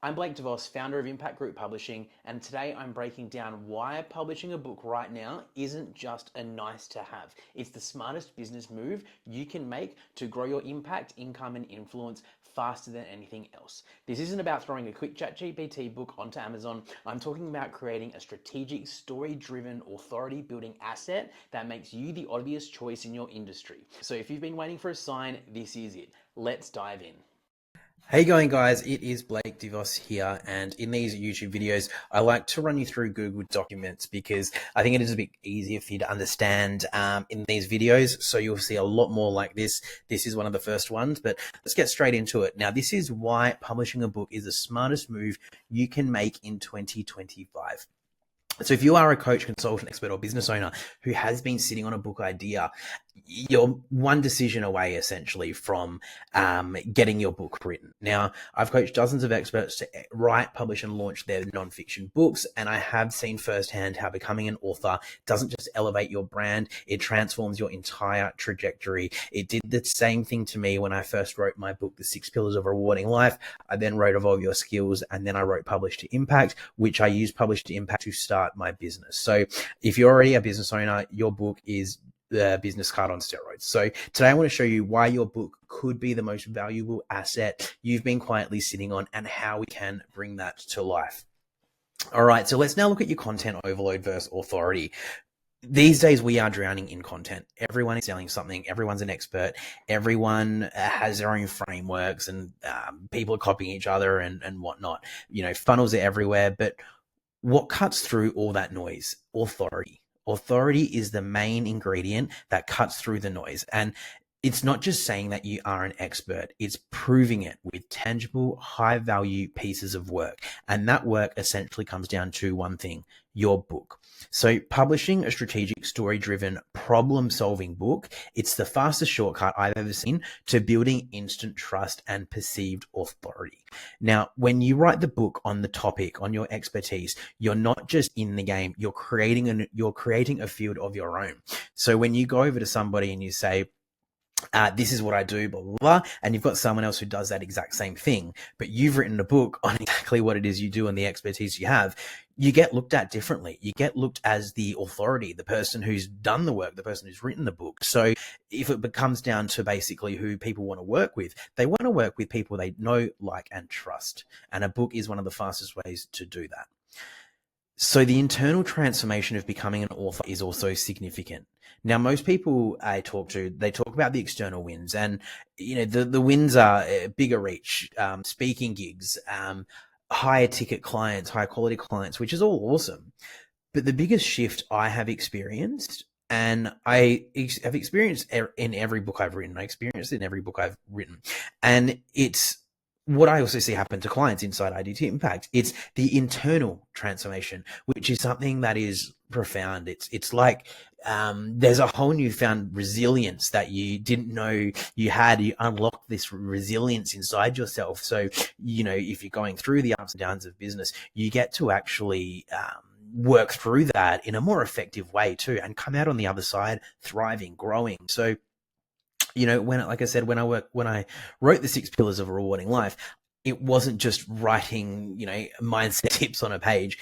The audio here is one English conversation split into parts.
I'm Blake DeVos, founder of Impact Group Publishing, and today I'm breaking down why publishing a book right now isn't just a nice to have. It's the smartest business move you can make to grow your impact, income, and influence faster than anything else. This isn't about throwing a quick ChatGPT book onto Amazon. I'm talking about creating a strategic, story-driven, authority-building asset that makes you the obvious choice in your industry. So if you've been waiting for a sign, this is it. Let's dive in. Hey going guys, it is Blake DeVos here, and in these YouTube videos I like to run you through Google Documents because I think it is a bit easier for you to understand in these videos, so you'll see a lot more like this. This is one of the first ones, but let's get straight into it. Now, this is why publishing a book is the smartest move you can make in 2025. So if you are a coach, consultant, expert, or business owner who has been sitting on a book idea, you're one decision away essentially from getting your book written. Now, I've coached dozens of experts to write, publish, and launch their nonfiction books, and I have seen firsthand how becoming an author doesn't just elevate your brand, it transforms your entire trajectory. It did the same thing to me when I first wrote my book, The 6 Pillars of a Rewarding Life. I then wrote Evolve Your Skills, and then I wrote Publish to Impact, which I used Publish to Impact to start my business. So if you're already a business owner, your book is the business card on steroids. So today I want to show you why your book could be the most valuable asset you've been quietly sitting on and how we can bring that to life. All right, so let's now look at your content overload versus authority. These days we are drowning in content. Everyone is selling something. Everyone's an expert. Everyone has their own frameworks, and people are copying each other and whatnot. You know, funnels are everywhere, but what cuts through all that noise? Authority. Authority is the main ingredient that cuts through the noise. And it's not just saying that you are an expert, it's proving it with tangible, high value pieces of work. And that work essentially comes down to one thing: your book. So publishing a strategic, story-driven, problem-solving book, it's the fastest shortcut I've ever seen to building instant trust and perceived authority. Now, when you write the book on the topic, on your expertise, you're not just in the game, you're creating a field of your own. So when you go over to somebody and you say, this is what I do, blah, blah, blah, and you've got someone else who does that exact same thing, but you've written a book on exactly what it is you do and the expertise you have, you get looked at differently. You get looked as the authority, the person who's done the work, the person who's written the book. So if it becomes down to basically who people want to work with, they want to work with people they know, like, and trust. And a book is one of the fastest ways to do that. So the internal transformation of becoming an author is also significant. Now, most people I talk to, they talk about the external wins, and the wins are bigger reach, speaking gigs, higher ticket clients, higher quality clients, which is all awesome. But the biggest shift I have experienced, and I have experienced in every book I've written, I experienced it in every book I've written, and it's what I also see happen to clients inside IDT Impact. It's the internal transformation, which is something that is profound. It's like there's a whole newfound resilience that you didn't know you had. You unlocked this resilience inside yourself. So, if you're going through the ups and downs of business, you get to actually work through that in a more effective way too, and come out on the other side thriving, growing. So, like I said, when I wrote the 6 Pillars of a Rewarding Life, it wasn't just writing, mindset tips on a page.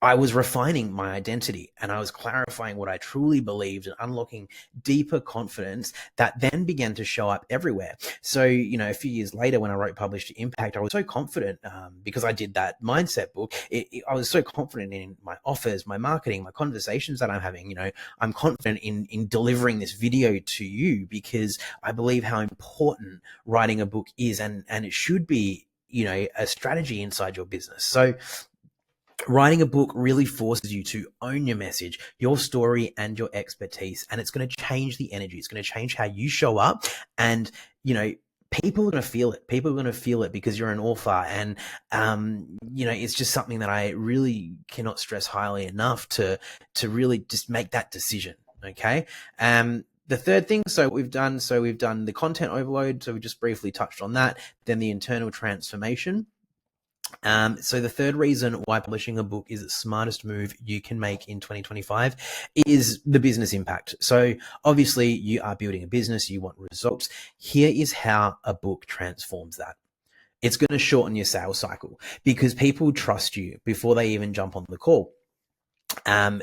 I was refining my identity, and I was clarifying what I truly believed and unlocking deeper confidence that then began to show up everywhere. So, a few years later when I wrote Publish to Impact, I was so confident because I did that mindset book. I was so confident in my offers, my marketing, my conversations that I'm having. I'm confident in delivering this video to you because I believe how important writing a book is, and it should be, a strategy inside your business. So writing a book really forces you to own your message, your story, and your expertise. And it's going to change the energy. It's going to change how you show up. And, people are going to feel it. People are going to feel it because you're an author. And, it's just something that I really cannot stress highly enough to really just make that decision. Okay. The third thing, we've done the content overload. So we just briefly touched on that. Then the internal transformation. So the third reason why publishing a book is the smartest move you can make in 2025 is the business impact. So obviously you are building a business, you want results. Here is how a book transforms that. it's going to shorten your sales cycle because people trust you before they even jump on the call.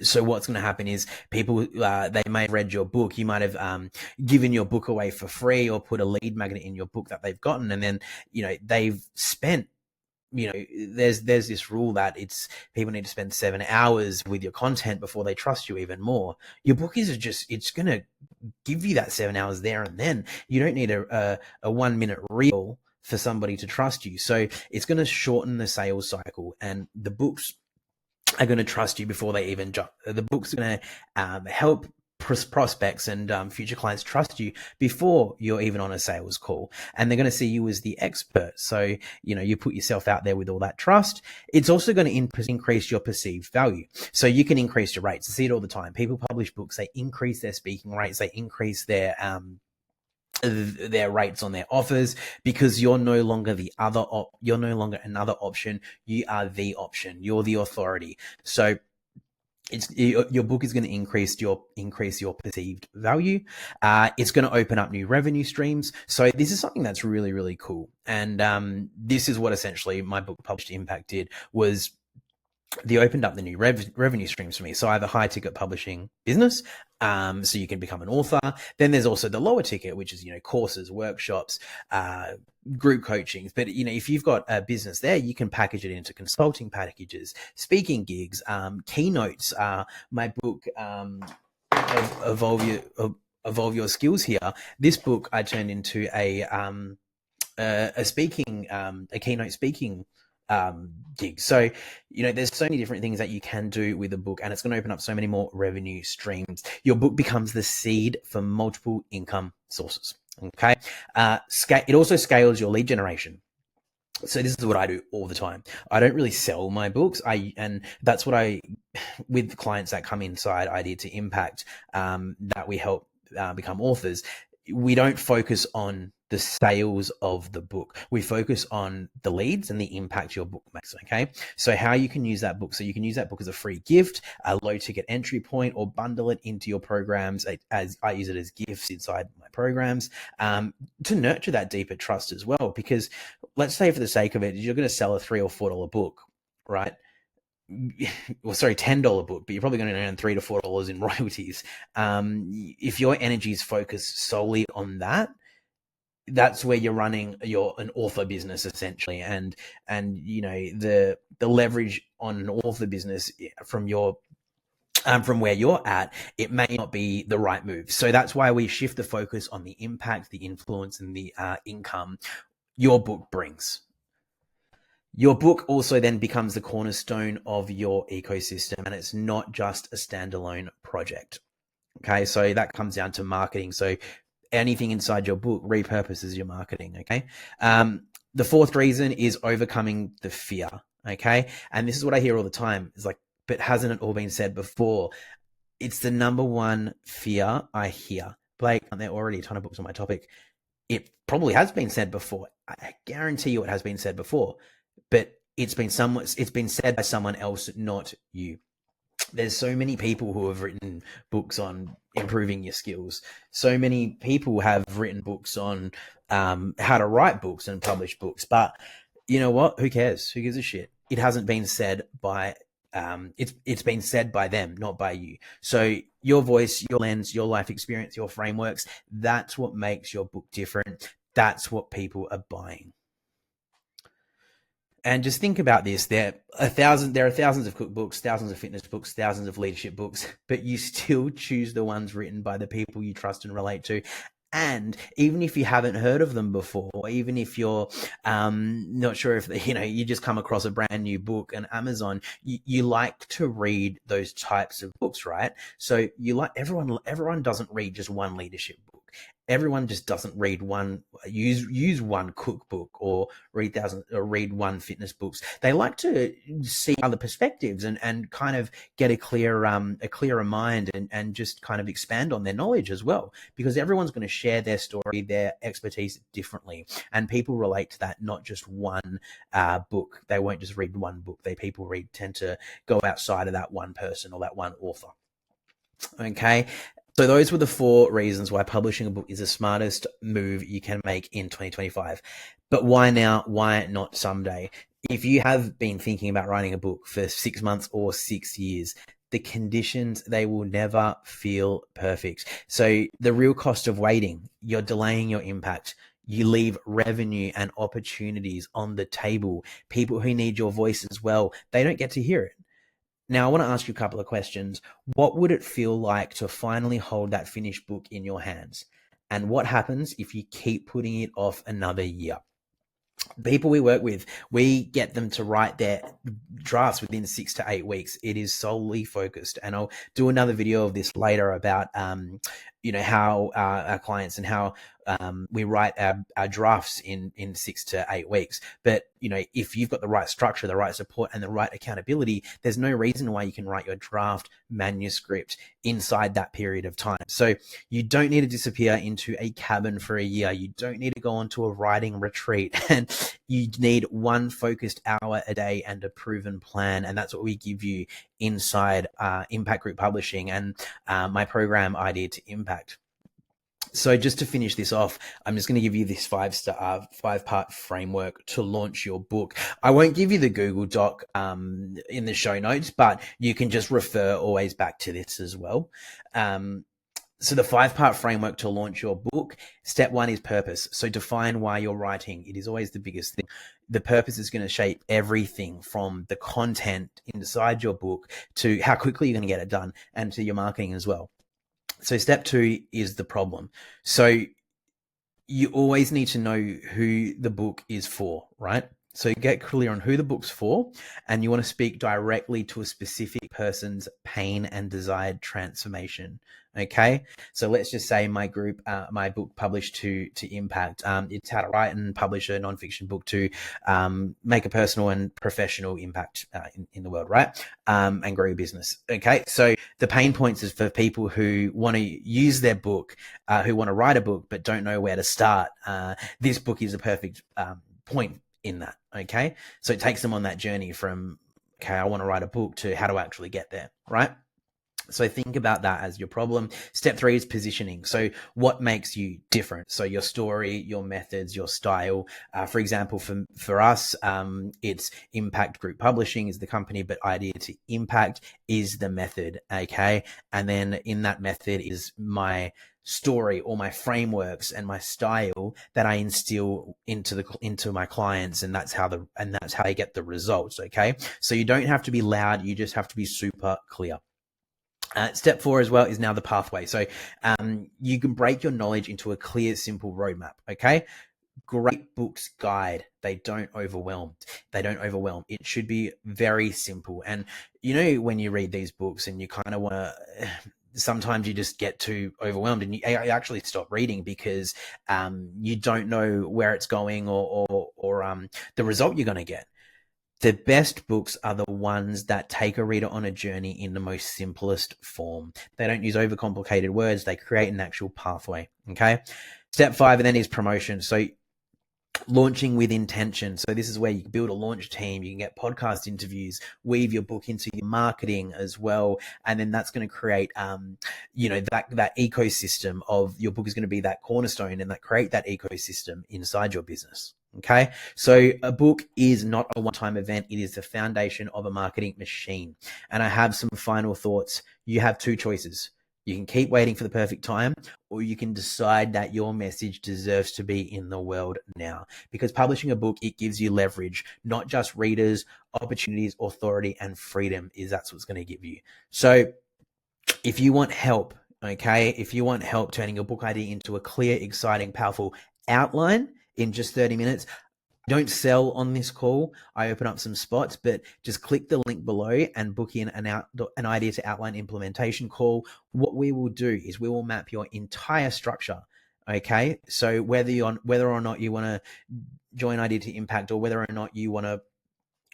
So what's going to happen is people, they may have read your book. You might have given your book away for free or put a lead magnet in your book that they've gotten. And then, they've spent, there's this rule that people need to spend 7 hours with your content before they trust you even more. Your book it's going to give you that 7 hours there and then. You don't need a 1 minute reel for somebody to trust you. So it's going to shorten the sales cycle, and the books are going to trust you before they even jump. The book's going to help prospects and future clients trust you before you're even on a sales call, and they're going to see you as the expert. So you put yourself out there with all that trust. It's also going to increase your perceived value, so you can increase your rates. I see it all the time. People publish books, they increase their speaking rates, they increase their rates on their offers, because you're no longer you're no longer another option. You are the option. You're the authority. So your book is going to increase your perceived value. It's going to open up new revenue streams. So this is something that's really, really cool. And this is what essentially my book Publish to Impact did, was they opened up the new revenue streams for me. So I have a high ticket publishing business. So you can become an author. Then there's also the lower ticket, which is, courses, workshops, group coachings. But, if you've got a business there, you can package it into consulting packages, speaking gigs, keynotes. My book, Evolve Your Skills Here. This book I turned into a keynote speaking gig. So, there's so many different things that you can do with a book, and it's going to open up so many more revenue streams. Your book becomes the seed for multiple income sources. Okay. It also scales your lead generation. So this is what I do all the time. I don't really sell my books. And that's what with clients that come inside Idea to Impact, that we help become authors. We don't focus on the sales of the book. We focus on the leads and the impact your book makes. Okay. So how you can use that book. So you can use that book as a free gift, a low ticket entry point, or bundle it into your programs, as I use it as gifts inside my programs, to nurture that deeper trust as well. Because let's say, for the sake of it, you're going to sell a $3 or $4 book, right? Well, sorry, $10 book, but you're probably going to earn $3 to $4 in royalties. If your energy is focused solely on that, that's where you're running an author business essentially. And the leverage on an author business from where you're at, it may not be the right move. So that's why we shift the focus on the impact, the influence, and the income your book brings. Your book also then becomes the cornerstone of your ecosystem, and it's not just a standalone project. Okay, so that comes down to marketing. So anything inside your book repurposes your marketing. Okay. The fourth reason is overcoming the fear. Okay. And this is what I hear all the time. It's like, but hasn't it all been said before? It's the number one fear I hear. Blake, there are already a ton of books on my topic. It probably has been said before. I guarantee you it has been said before, but it's been said by someone else, not you. There's so many people who have written books on improving your skills. So many people have written books on how to write books and publish books. But you know what? Who cares? Who gives a shit? It hasn't been said by it's been said by them, not by you. So your voice, your lens, your life experience, your frameworks, that's what makes your book different. That's what people are buying. And just think about this. There are thousands of cookbooks, thousands of fitness books, thousands of leadership books, but you still choose the ones written by the people you trust and relate to. And even if you haven't heard of them before, or even if you're not sure if you just come across a brand new book on Amazon, you like to read those types of books, right? So everyone doesn't read just one leadership book. Everyone just doesn't read use one cookbook or read one fitness books. They like to see other perspectives and kind of get a clearer mind and just kind of expand on their knowledge as well, because everyone's going to share their story, their expertise differently, and people relate to that, not just one book. They won't just read one book. People tend to go outside of that one person or that one author. Okay. So those were the 4 reasons why publishing a book is the smartest move you can make in 2025. But why now? Why not someday? If you have been thinking about writing a book for 6 months or 6 years, the conditions, they will never feel perfect. So the real cost of waiting, you're delaying your impact. You leave revenue and opportunities on the table. People who need your voice as well, they don't get to hear it. Now, I want to ask you a couple of questions. What would it feel like to finally hold that finished book in your hands? And what happens if you keep putting it off another year? People we work with, we get them to write their drafts within 6 to 8 weeks. It is solely focused, and I'll do another video of this later about how our clients and how we write our drafts in 6 to 8 weeks. But if you've got the right structure, the right support, and the right accountability, there's no reason why you can write your draft manuscript inside that period of time. So you don't need to disappear into a cabin for a year. You don't need to go onto a writing retreat, and you need one focused hour a day and a proven plan. And that's what we give you inside Impact Group Publishing and my program, Idea to Impact. So just to finish this off, I'm just going to give you this 5-part framework to launch your book. I won't give you the Google Doc in the show notes, but you can just refer always back to this as well. So the 5-part framework to launch your book, step 1 is purpose. So define why you're writing. It is always the biggest thing. The purpose is going to shape everything from the content inside your book to how quickly you're going to get it done and to your marketing as well. So step 2 is the problem. So you always need to know who the book is for, right? So get clear on who the book's for, and you want to speak directly to a specific person's pain and desired transformation. Okay. So let's just say my book published to Impact. It's how to write and publish a nonfiction book to make a personal and professional impact in the world, right? And grow your business. Okay. So the pain points is for people who want to use their book, who want to write a book, but don't know where to start. This book is a perfect point in that. Okay. So it takes them on that journey from, okay, I want to write a book to how to actually get there, right? So think about that as your problem. Step 3 is positioning. So what makes you different? So your story, your methods, your style. For example, for us, it's Impact Group Publishing is the company, but Idea to Impact is the method. Okay. And then in that method is my story or my frameworks and my style that I instill into my clients, and that's how they get the results. Okay. So you don't have to be loud. You just have to be super clear. Step 4 as well is now the pathway. So you can break your knowledge into a clear, simple roadmap. Okay. Great books guide. They don't overwhelm. It should be very simple. And when you read these books and you kind of want to, sometimes you just get too overwhelmed and you actually stop reading because you don't know where it's going or the result you're going to get. The best books are the ones that take a reader on a journey in the most simplest form. They don't use overcomplicated words. They create an actual pathway. Okay. Step 5 and then is promotion. So launching with intention. So this is where you can build a launch team. You can get podcast interviews, weave your book into your marketing as well. And then that's going to create, that ecosystem of your book is going to be that cornerstone and that create that ecosystem inside your business. Okay. So a book is not a one-time event. It is the foundation of a marketing machine. And I have some final thoughts. You have 2 choices. You can keep waiting for the perfect time, or you can decide that your message deserves to be in the world now. Because publishing a book, it gives you leverage, not just readers, opportunities, authority, and freedom that's what's going to give you. So if you want help, if you want help turning your book idea into a clear, exciting, powerful outline in just 30 minutes, don't sell on this call. I open up some spots, but just click the link below and book in an idea to outline implementation call. What we will do is we will map your entire structure. Okay. So whether or not you want to join Idea to Impact or whether or not you want to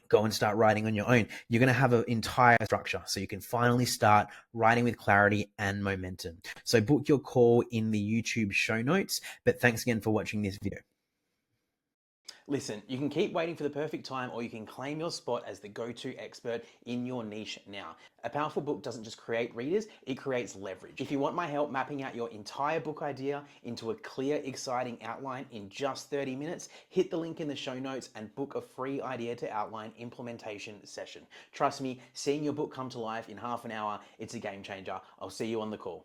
go and start writing on your own, you're going to have an entire structure. So you can finally start writing with clarity and momentum. So book your call in the YouTube show notes, but thanks again for watching this video. Listen, you can keep waiting for the perfect time, or you can claim your spot as the go-to expert in your niche now. A powerful book doesn't just create readers, it creates leverage. If you want my help mapping out your entire book idea into a clear, exciting outline in just 30 minutes, hit the link in the show notes and book a free idea to outline implementation session. Trust me, seeing your book come to life in half an hour, it's a game changer. I'll see you on the call.